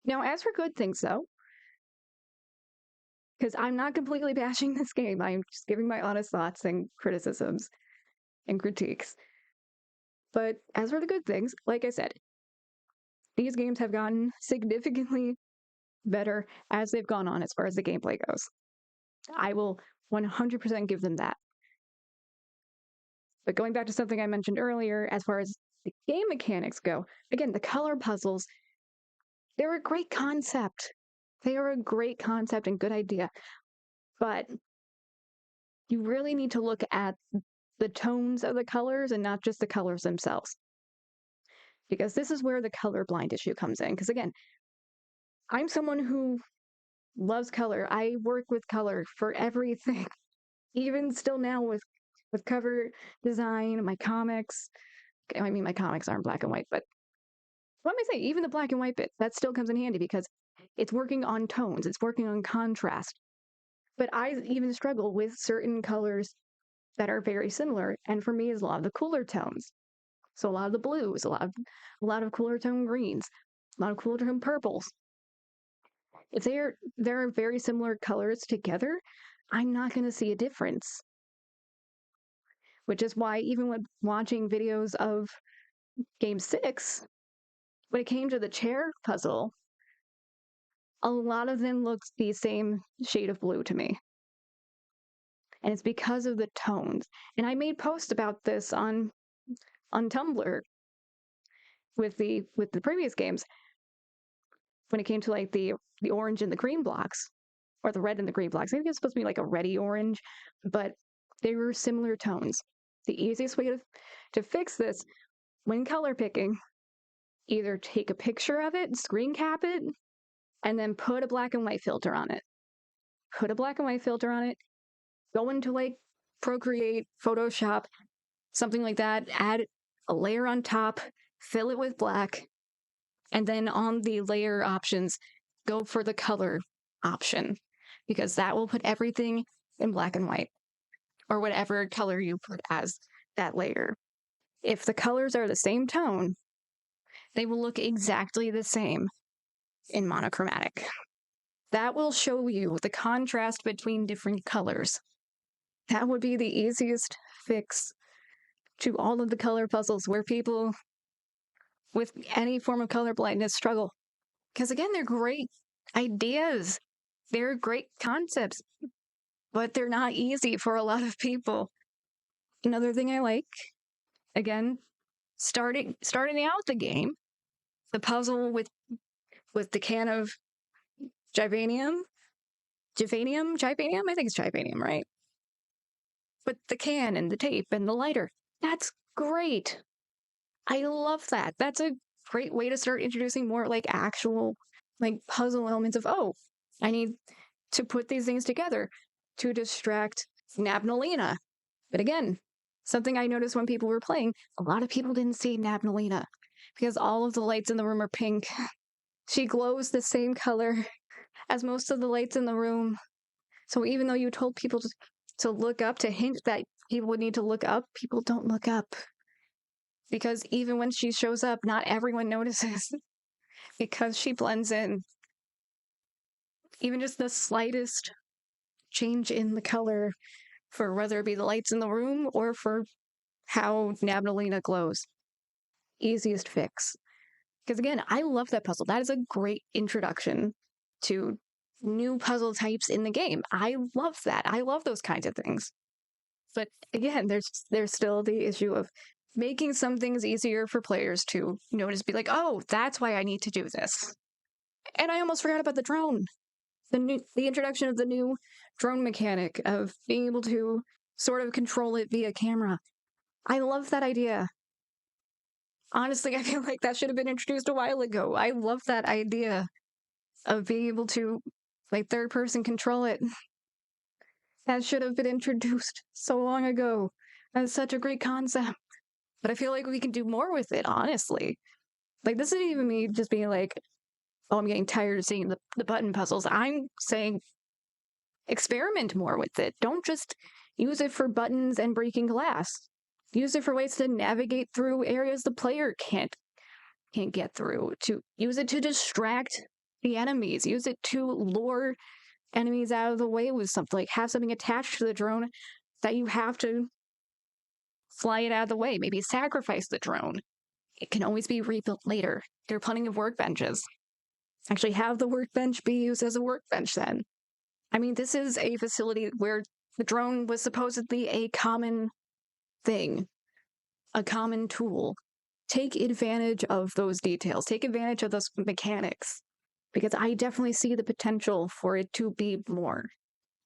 Now, as for good things, though, because I'm not completely bashing this game, I'm just giving my honest thoughts and criticisms and critiques. But as for the good things, like I said, these games have gotten significantly better as they've gone on as far as the gameplay goes. I will 100% give them that. But going back to something I mentioned earlier, as far as the game mechanics go, again, the color puzzles, they're a great concept. They are a great concept and good idea. But you really need to look at the tones of the colors and not just the colors themselves. Because this is where the colorblind issue comes in. Because again, I'm someone who loves color. I work with color for everything. Even still now with cover design, my comics. I mean, my comics aren't black and white, but what am I saying? Even the black and white bit, that still comes in handy because it's working on tones, it's working on contrast. But I even struggle with certain colors that are very similar, and for me is a lot of the cooler tones. So a lot of the blues, a lot of cooler tone greens, a lot of cooler tone purples. If they're very similar colors together, I'm not going to see a difference. Which is why even when watching videos of Game 6, when it came to the chair puzzle, a lot of them looked the same shade of blue to me. And it's because of the tones. And I made posts about this on Tumblr with the previous games when it came to like the orange and the green blocks, or the red and the green blocks. I think it's supposed to be like a reddy orange, but they were similar tones. The easiest way to fix this when color picking, either take a picture of it, screen cap it, and then put a black and white filter on it. Put a black and white filter on it, go into like Procreate, Photoshop, something like that, add a layer on top, fill it with black, and then on the layer options, go for the color option, because that will put everything in black and white, or whatever color you put as that layer. If the colors are the same tone, they will look exactly the same in monochromatic. That will show you the contrast between different colors. That would be the easiest fix to all of the color puzzles where people with any form of color blindness struggle. Because again, they're great ideas, they're great concepts, but they're not easy for a lot of people. Another thing I like, again, starting out the game, the puzzle with the can of Givanium, Givanium, I think it's Givanium, right? But the can and the tape and the lighter, that's great. I love that. That's a great way to start introducing more like actual like puzzle elements of, oh, I need to put these things together to distract Nabnalina. But again, something I noticed when people were playing, a lot of people didn't see Nabnalina because all of the lights in the room are pink. She glows the same color as most of the lights in the room. So even though you told people to look up, to hint that people would need to look up, people don't look up. Because even when she shows up, not everyone notices because she blends in. Even just the slightest change in the color, for whether it be the lights in the room or for how Nabnalina glows. Easiest fix. Because again, I love that puzzle. That is a great introduction to new puzzle types in the game. I love that. I love those kinds of things. But again, there's still the issue of making some things easier for players to notice, be like, oh, that's why I need to do this. And I almost forgot about the drone. The introduction of the new drone mechanic of being able to sort of control it via camera. I love that idea. Honestly, I feel like that should have been introduced a while ago. I love that idea of being able to, like, third person control it. That should have been introduced so long ago. That's such a great concept. But I feel like we can do more with it, honestly. Like, this isn't even me just being like, oh, I'm getting tired of seeing the button puzzles. I'm saying experiment more with it. Don't just use it for buttons and breaking glass. Use it for ways to navigate through areas the player can't get through. To use it to distract the enemies, use it to lure enemies out of the way with something, like have something attached to the drone that you have to fly it out of the way, maybe sacrifice the drone. It can always be rebuilt later. There are plenty of workbenches. Actually, have the workbench be used as a workbench then. I mean, this is a facility where the drone was supposedly a common thing, a common tool. Take advantage of those details, take advantage of those mechanics, because I definitely see the potential for it to be more.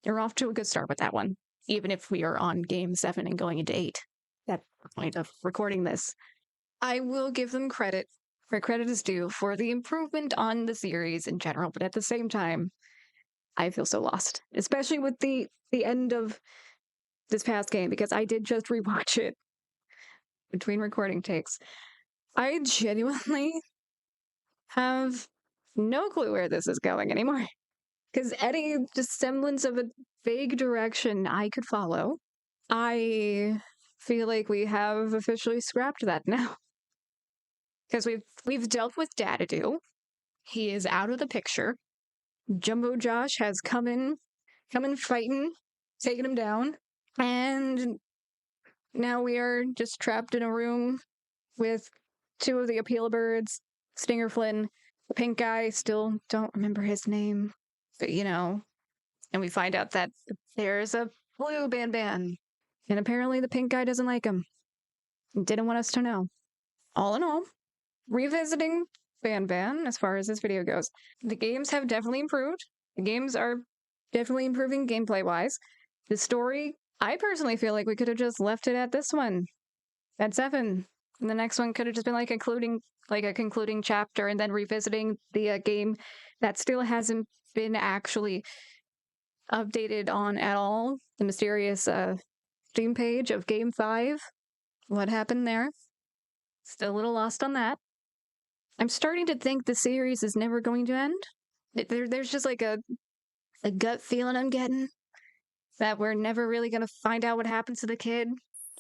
You're off to a good start with that one, even if we are on game 7 and going into 8. That's the point of recording this. I will give them credit where credit is due for the improvement on the series in general, but at the same time, I feel so lost, especially with the end of this past game, because I did just rewatch it between recording takes. I genuinely have no clue where this is going anymore, because any just semblance of a vague direction I could follow, I feel like we have officially scrapped that now. Because we've dealt with Dadadoo. He is out of the picture. Jumbo Josh has come in fighting, taking him down, and now we are just trapped in a room with 2 of the appeal birds, Stinger Flynn, the pink guy, still don't remember his name, but and we find out that there's a blue Banban, and apparently the pink guy doesn't like him. Didn't want us to know. All in all, revisiting Banban as far as this video goes, the games have definitely improved. The games are definitely improving gameplay-wise. The story, I personally feel like we could have just left it at this one, at 7. And the next one could have just been like a concluding chapter, and then revisiting the game that still hasn't been actually updated on at all. The mysterious Steam page of Game 5. What happened there? Still a little lost on that. I'm starting to think the series is never going to end. There's just like a gut feeling I'm getting that we're never really going to find out what happens to the kid,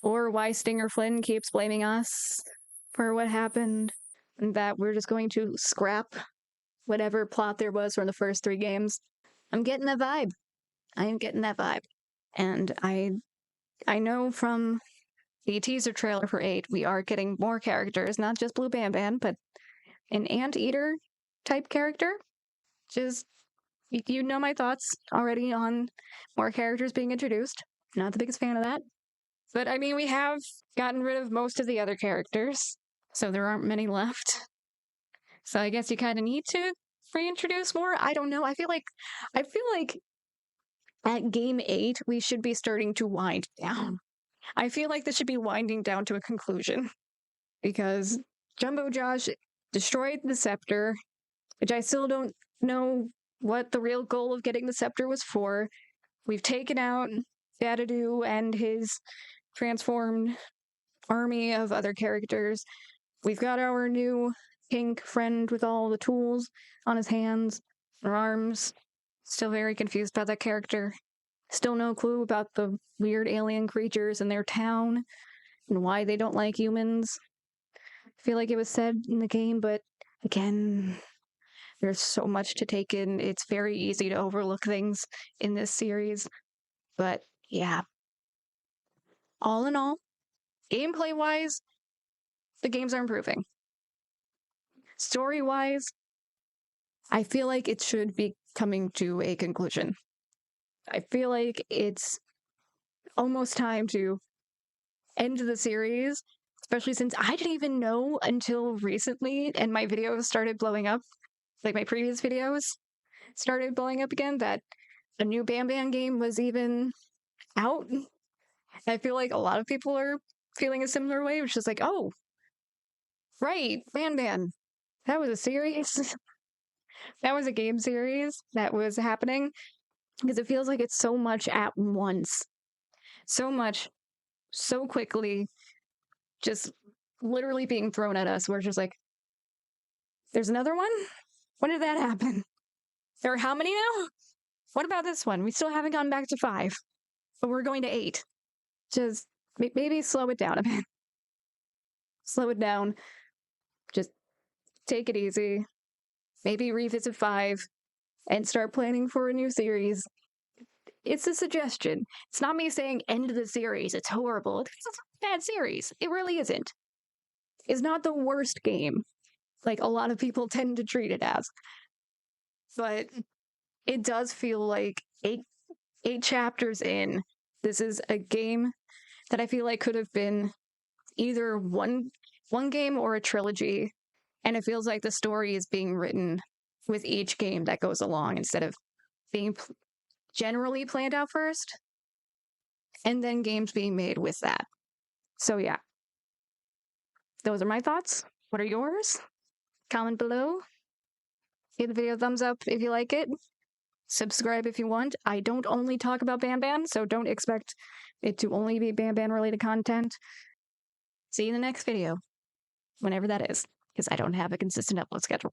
or why Stinger Flynn keeps blaming us for what happened, and that we're just going to scrap whatever plot there was from the first 3 games. I'm getting that vibe. I am getting that vibe. And I know from the teaser trailer for 8, we are getting more characters, not just Blue Banban, but an anteater type character. Just, you know my thoughts already on more characters being introduced. Not the biggest fan of that. But I mean, we have gotten rid of most of the other characters, so there aren't many left. So I guess you kind of need to reintroduce more. I don't know. I feel like at game 8, we should be starting to wind down. I feel like this should be winding down to a conclusion, because Jumbo Josh destroyed the scepter, which I still don't know what the real goal of getting the scepter was for. We've taken out Dadadoo and his transformed army of other characters. We've got our new pink friend with all the tools on his hands or arms. Still very confused about that character. Still no clue about the weird alien creatures in their town and why they don't like humans. I feel like it was said in the game, but again, there's so much to take in. It's very easy to overlook things in this series. But yeah, all in all, gameplay-wise, the games are improving. Story-wise, I feel like it should be coming to a conclusion. I feel like it's almost time to end the series, especially since I didn't even know until recently, and my videos started blowing up, like my previous videos started blowing up again, that a new Banban game was even out. I feel like a lot of people are feeling a similar way, which is like, oh, right, Banban. That was a series. That was a game series that was happening, because it feels like it's so much at once. So much, so quickly, just literally being thrown at us. We're just like, there's another one? When did that happen? There are how many now? What about this one? We still haven't gone back to 5, but we're going to 8. Just maybe slow it down a bit. Slow it down. Just take it easy. maybe revisit 5 and start planning for a new series. It's a suggestion. It's not me saying end the series. It's horrible. It's a bad series. It really isn't. It's not the worst game, like a lot of people tend to treat it as. But it does feel like eight chapters in, this is a game that I feel like could have been either one game or a trilogy, and it feels like the story is being written with each game that goes along instead of being generally planned out first and then games being made with that. So yeah, those are my thoughts. What are yours? Comment below. Give the video a thumbs up if you like it. Subscribe if you want. I don't only talk about Banban, so don't expect it to only be Banban related content. See you in the next video, whenever that is, because I don't have a consistent upload schedule.